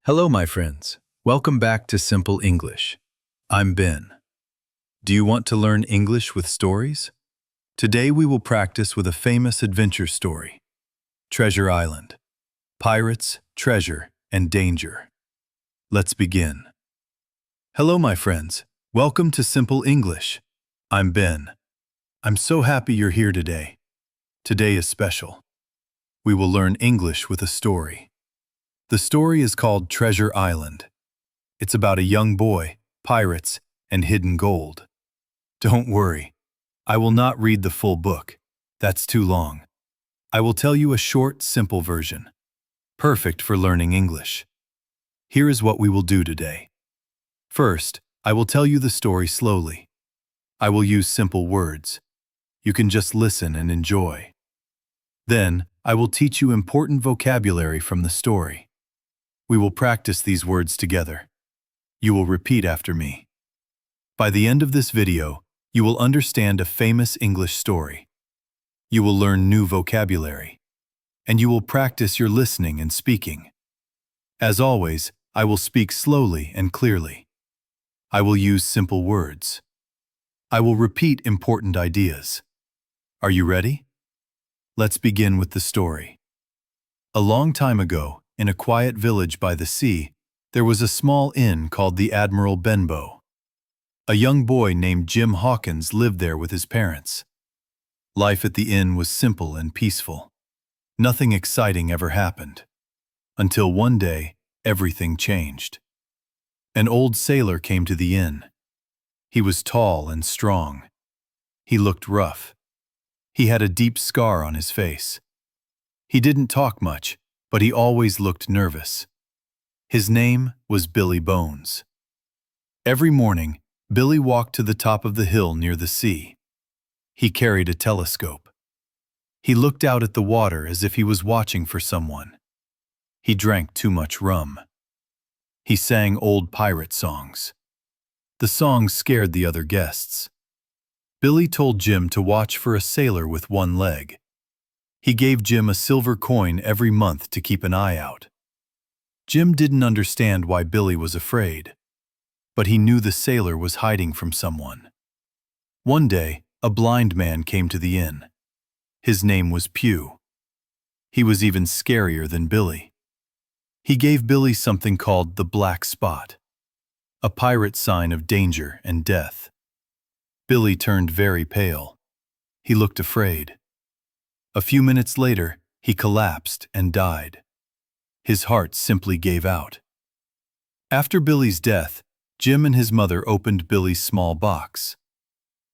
Hello, my friends. Welcome back to Simple English. I'm Ben. Do you want to learn English with stories? Today we will practice with a famous adventure story, Treasure Island. Pirates, treasure, and danger. Let's begin. Hello, my friends. Welcome to Simple English. I'm Ben. I'm so happy you're here today. Today is special. We will learn English with a story. The story is called Treasure Island. It's about a young boy, pirates, and hidden gold. Don't worry, I will not read the full book. That's too long. I will tell you a short, simple version. Perfect for learning English. Here is what we will do today. First, I will tell you the story slowly. I will use simple words. You can just listen and enjoy. Then, I will teach you important vocabulary from the story. We will practice these words together. You will repeat after me. By the end of this video, you will understand a famous English story. You will learn new vocabulary. And you will practice your listening and speaking. As always, I will speak slowly and clearly. I will use simple words. I will repeat important ideas. Are you ready? Let's begin with the story. A long time ago, in a quiet village by the sea, there was a small inn called the Admiral Benbow. A young boy named Jim Hawkins lived there with his parents. Life at the inn was simple and peaceful. Nothing exciting ever happened. Until one day, everything changed. An old sailor came to the inn. He was tall and strong. He looked rough. He had a deep scar on his face. He didn't talk much, but he always looked nervous. His name was Billy Bones. Every morning, Billy walked to the top of the hill near the sea. He carried a telescope. He looked out at the water as if he was watching for someone. He drank too much rum. He sang old pirate songs. The songs scared the other guests. Billy told Jim to watch for a sailor with one leg. He gave Jim a silver coin every month to keep an eye out. Jim didn't understand why Billy was afraid, but he knew the sailor was hiding from someone. One day, a blind man came to the inn. His name was Pew. He was even scarier than Billy. He gave Billy something called the black spot, a pirate sign of danger and death. Billy turned very pale. He looked afraid. A few minutes later, he collapsed and died. His heart simply gave out. After Billy's death, Jim and his mother opened Billy's small box.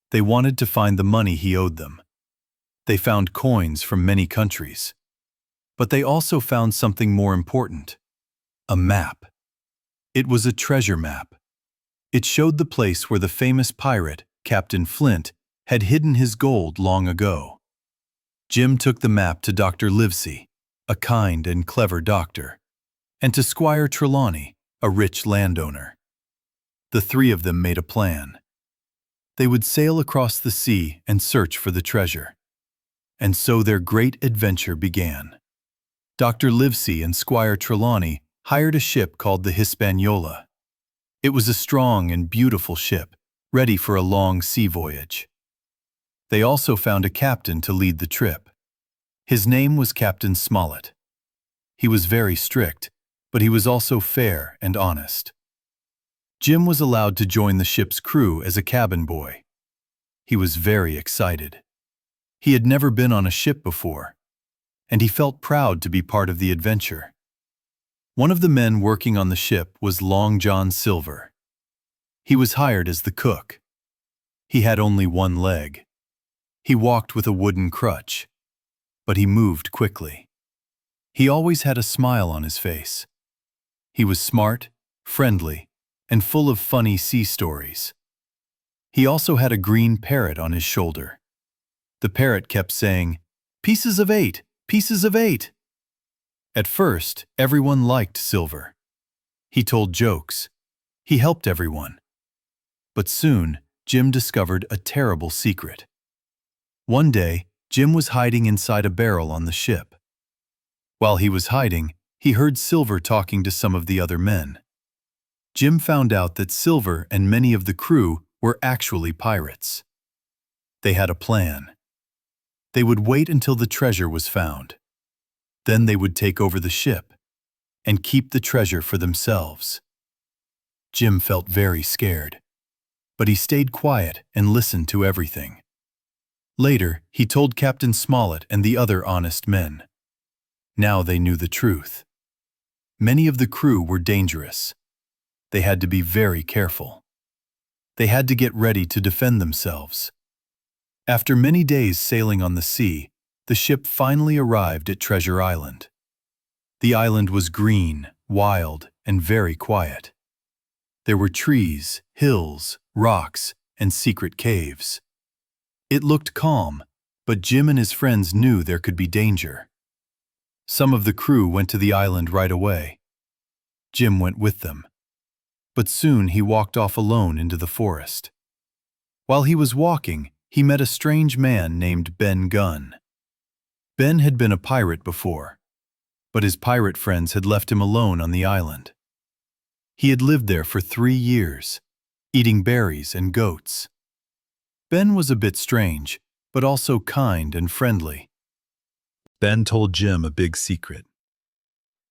They wanted to find the money he owed them. They found coins from many countries. But they also found something more important: a map. It was a treasure map. It showed the place where the famous pirate, Captain Flint, had hidden his gold long ago. Jim took the map to Dr. Livesey, a kind and clever doctor, and to Squire Trelawney, a rich landowner. The three of them made a plan. They would sail across the sea and search for the treasure. And so their great adventure began. Dr. Livesey and Squire Trelawney hired a ship called the Hispaniola. It was a strong and beautiful ship, ready for a long sea voyage. They also found a captain to lead the trip. His name was Captain Smollett. He was very strict, but he was also fair and honest. Jim was allowed to join the ship's crew as a cabin boy. He was very excited. He had never been on a ship before, and he felt proud to be part of the adventure. One of the men working on the ship was Long John Silver. He was hired as the cook. He had only one leg. He walked with a wooden crutch, but he moved quickly. He always had a smile on his face. He was smart, friendly, and full of funny sea stories. He also had a green parrot on his shoulder. The parrot kept saying, "Pieces of 8, pieces of 8." At first, everyone liked Silver. He told jokes. He helped everyone. But soon, Jim discovered a terrible secret. One day, Jim was hiding inside a barrel on the ship. While he was hiding, he heard Silver talking to some of the other men. Jim found out that Silver and many of the crew were actually pirates. They had a plan. They would wait until the treasure was found. Then they would take over the ship and keep the treasure for themselves. Jim felt very scared, but he stayed quiet and listened to everything. Later, he told Captain Smollett and the other honest men. Now they knew the truth. Many of the crew were dangerous. They had to be very careful. They had to get ready to defend themselves. After many days sailing on the sea, the ship finally arrived at Treasure Island. The island was green, wild, and very quiet. There were trees, hills, rocks, and secret caves. It looked calm, but Jim and his friends knew there could be danger. Some of the crew went to the island right away. Jim went with them. But soon he walked off alone into the forest. While he was walking, he met a strange man named Ben Gunn. Ben had been a pirate before, but his pirate friends had left him alone on the island. He had lived there for 3 years, eating berries and goats. Ben was a bit strange, but also kind and friendly. Ben told Jim a big secret.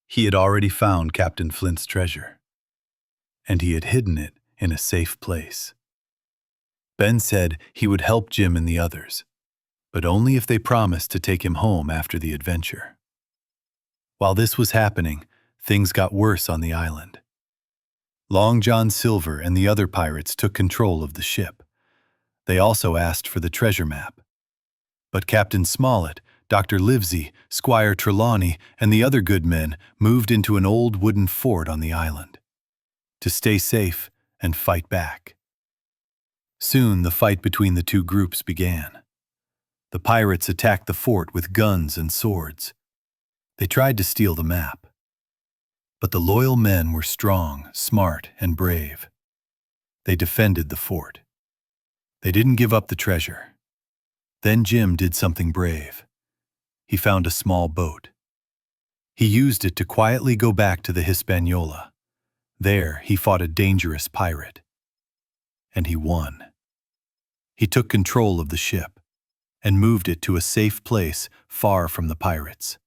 He had already found Captain Flint's treasure, and he had hidden it in a safe place. Ben said he would help Jim and the others, but only if they promised to take him home after the adventure. While this was happening, things got worse on the island. Long John Silver and the other pirates took control of the ship. They also asked for the treasure map. But Captain Smollett, Dr. Livesey, Squire Trelawney, and the other good men moved into an old wooden fort on the island to stay safe and fight back. Soon the fight between the two groups began. The pirates attacked the fort with guns and swords. They tried to steal the map. But the loyal men were strong, smart, and brave. They defended the fort. They didn't give up the treasure. Then Jim did something brave. He found a small boat. He used it to quietly go back to the Hispaniola. There he fought a dangerous pirate. And he won. He took control of the ship and moved it to a safe place far from the pirates.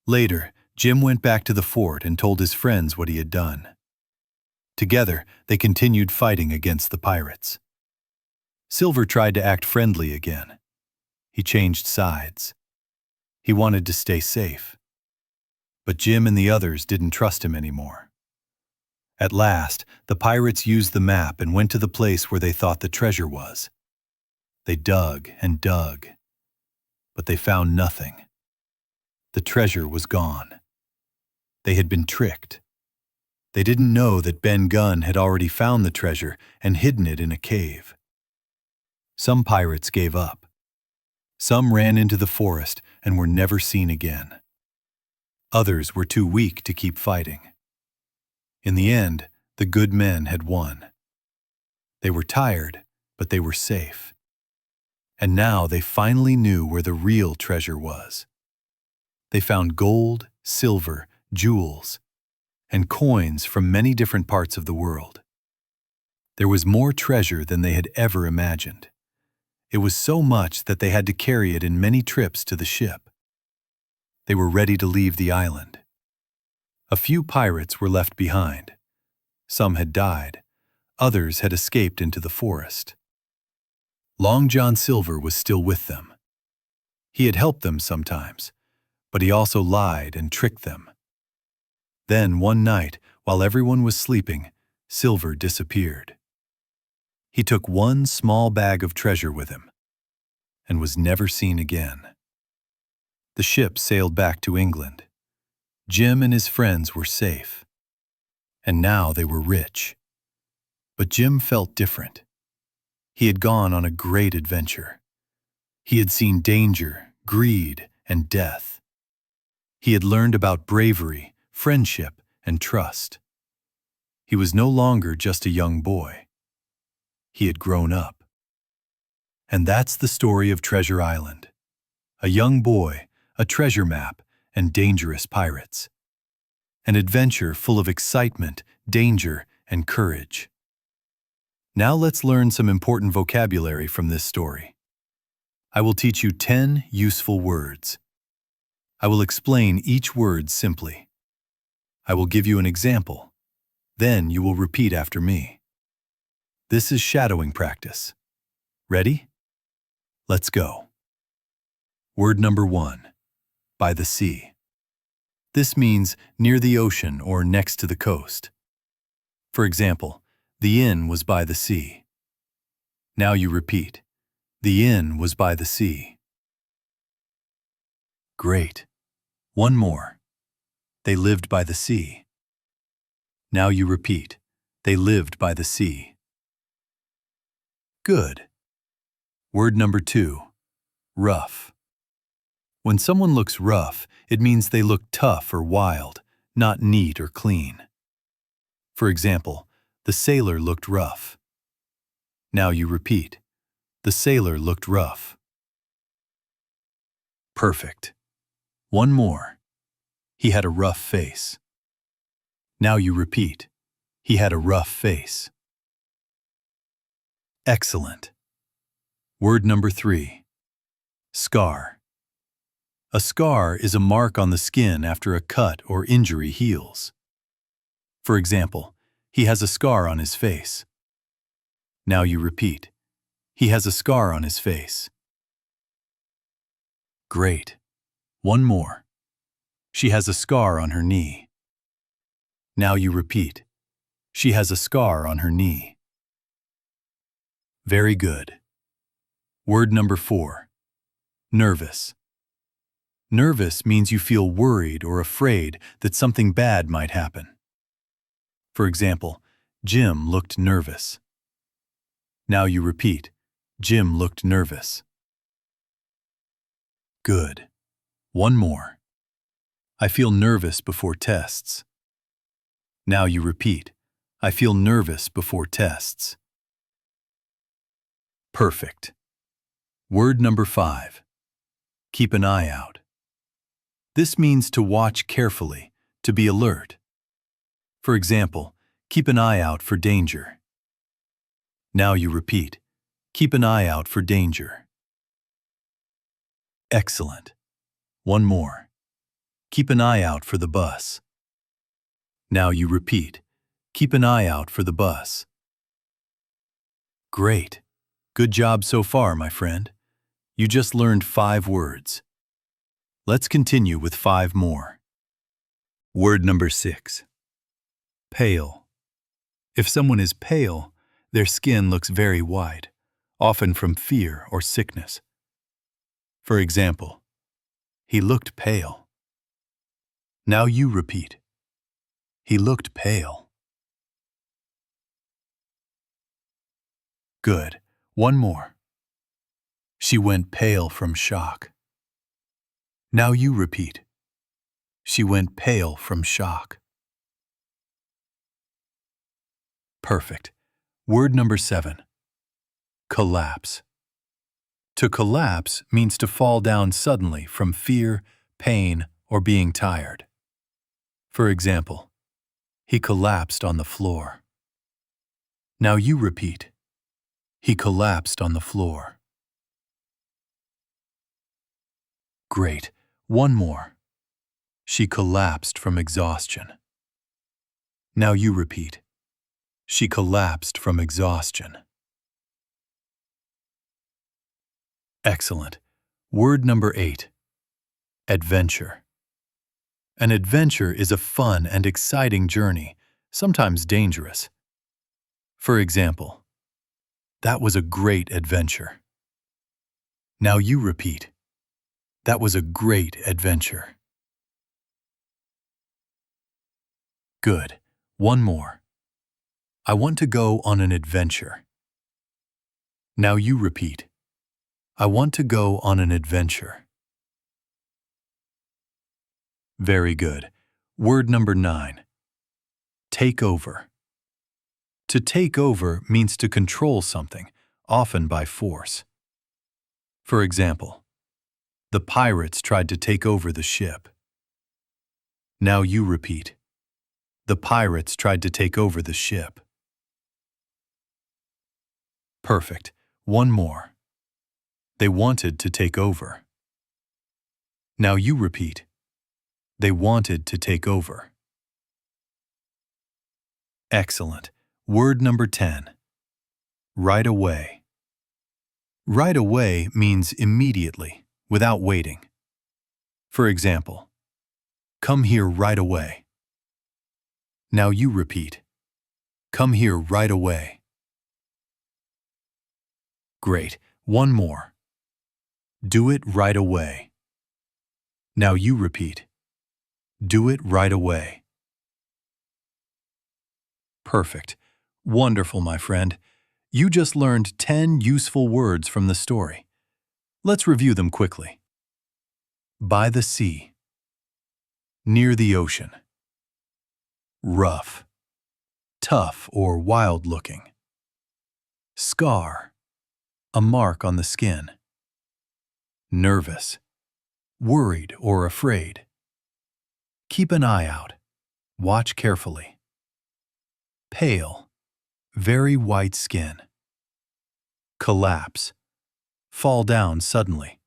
Later, Jim went back to the fort and told his friends what he had done. Together, they continued fighting against the pirates. Silver tried to act friendly again. He changed sides. He wanted to stay safe. But Jim and the others didn't trust him anymore. At last, the pirates used the map and went to the place where they thought the treasure was. They dug and dug, but they found nothing. The treasure was gone. They had been tricked. They didn't know that Ben Gunn had already found the treasure and hidden it in a cave. Some pirates gave up. Some ran into the forest and were never seen again. Others were too weak to keep fighting. In the end, the good men had won. They were tired, but they were safe. And now they finally knew where the real treasure was. They found gold, silver, jewels, and coins from many different parts of the world. There was more treasure than they had ever imagined. It was so much that they had to carry it in many trips to the ship. They were ready to leave the island. A few pirates were left behind. Some had died. Others had escaped into the forest. Long John Silver was still with them. He had helped them sometimes, but he also lied and tricked them. Then one night, while everyone was sleeping, Silver disappeared. He took one small bag of treasure with him and was never seen again. The ship sailed back to England. Jim and his friends were safe, and now they were rich. But Jim felt different. He had gone on a great adventure. He had seen danger, greed, and death. He had learned about bravery, friendship, and trust. He was no longer just a young boy. He had grown up. And that's the story of Treasure Island. A young boy, a treasure map, and dangerous pirates. An adventure full of excitement, danger, and courage. Now let's learn some important vocabulary from this story. I will teach you 10 useful words. I will explain each word simply. I will give you an example. Then you will repeat after me. This is shadowing practice. Ready? Let's go. Word number 1. By the sea. This means near the ocean or next to the coast. For example, the inn was by the sea. Now you repeat. The inn was by the sea. Great. One more. They lived by the sea. Now you repeat. They lived by the sea. Good. Word number 2. Rough. When someone looks rough, it means they look tough or wild, not neat or clean. For example, the sailor looked rough. Now you repeat. The sailor looked rough. Perfect. One more. He had a rough face. Now you repeat. He had a rough face. Excellent. Word number 3. Scar. A scar is a mark on the skin after a cut or injury heals. For example, he has a scar on his face. Now you repeat. He has a scar on his face. Great. One more. She has a scar on her knee. Now you repeat. She has a scar on her knee. Very good. Word number 4. Nervous. Nervous means you feel worried or afraid that something bad might happen. For example, Jim looked nervous. Now you repeat. Jim looked nervous. Good. One more. I feel nervous before tests. Now you repeat. I feel nervous before tests. Perfect. Word number 5. Keep an eye out. This means to watch carefully, to be alert. For example, keep an eye out for danger. Now you repeat. Keep an eye out for danger. Excellent. One more. Keep an eye out for the bus. Now you repeat. Keep an eye out for the bus. Great. Good job so far, my friend. You just learned 5 words. Let's continue with 5 more. Word number 6. Pale. If someone is pale, their skin looks very white, often from fear or sickness. For example, he looked pale. Now you repeat. He looked pale. Good. One more. She went pale from shock. Now you repeat. She went pale from shock. Perfect. Word number 7. Collapse. To collapse means to fall down suddenly from fear, pain, or being tired. For example, he collapsed on the floor. Now you repeat. He collapsed on the floor. Great. One more. She collapsed from exhaustion. Now you repeat. She collapsed from exhaustion. Excellent. Word number 8. Adventure. An adventure is a fun and exciting journey, sometimes dangerous. For example, that was a great adventure. Now you repeat. That was a great adventure. Good. One more. I want to go on an adventure. Now you repeat. I want to go on an adventure. Very good. Word number 9. Take over. To take over means to control something, often by force. For example, the pirates tried to take over the ship. Now you repeat. The pirates tried to take over the ship. Perfect. One more. They wanted to take over. Now you repeat. They wanted to take over. Excellent. Word number 10. Right away. Right away means immediately, without waiting. For example, come here right away. Now you repeat. Come here right away. Great. One more. Do it right away. Now you repeat. Do it right away. Perfect. Wonderful, my friend. You just learned 10 useful words from the story. Let's review them quickly. By the sea. Near the ocean. Rough. Tough or wild-looking. Scar. A mark on the skin. Nervous. Worried or afraid. Keep an eye out. Watch carefully. Pale. Very white skin. Collapse. Fall down suddenly.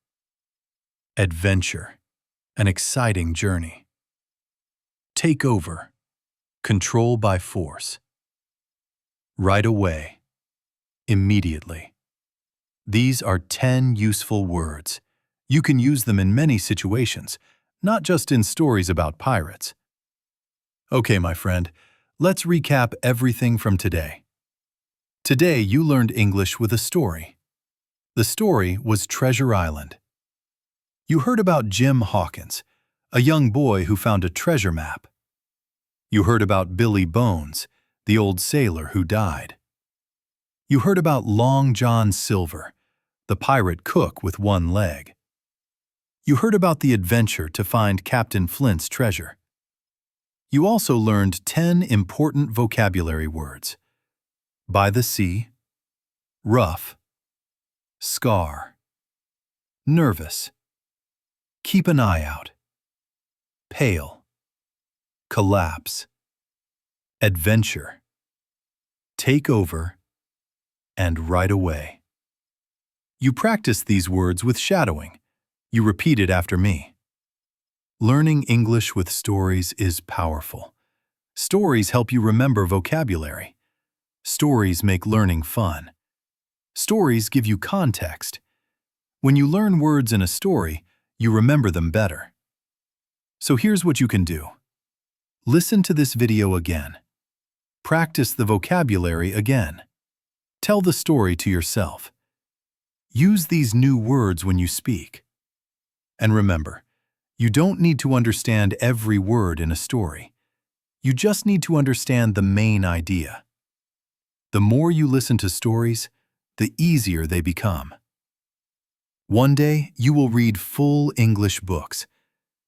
Adventure. An exciting journey. Take over. Control by force. Right away. Immediately. These are 10 useful words. You can use them in many situations, not just in stories about pirates. Okay, my friend, let's recap everything from today. Today, you learned English with a story. The story was Treasure Island. You heard about Jim Hawkins, a young boy who found a treasure map. You heard about Billy Bones, the old sailor who died. You heard about Long John Silver, the pirate cook with one leg. You heard about the adventure to find Captain Flint's treasure. You also learned 10 important vocabulary words. By the sea, rough, scar, nervous, keep an eye out, pale, collapse, adventure, take over, and right away. You practice these words with shadowing. You repeat it after me. Learning English with stories is powerful. Stories help you remember vocabulary. Stories make learning fun. Stories give you context. When you learn words in a story, you remember them better. So here's what you can do. Listen to this video again. Practice the vocabulary again. Tell the story to yourself. Use these new words when you speak. And remember, you don't need to understand every word in a story. You just need to understand the main idea. The more you listen to stories, the easier they become. One day, you will read full English books.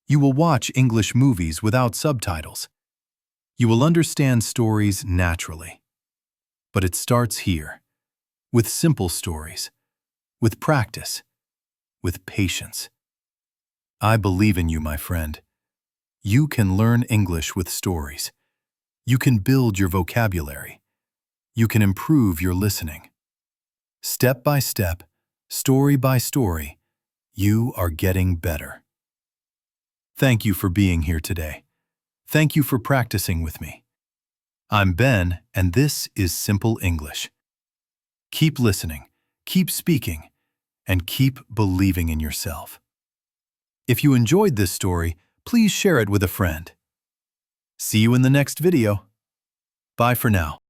You will watch English movies without subtitles. You will understand stories naturally. But it starts here, with simple stories, with practice, with patience. I believe in you, my friend. You can learn English with stories. You can build your vocabulary. You can improve your listening. Step by step, story by story, you are getting better. Thank you for being here today. Thank you for practicing with me. I'm Ben, and this is Simple English. Keep listening, keep speaking, and keep believing in yourself. If you enjoyed this story, please share it with a friend. See you in the next video. Bye for now.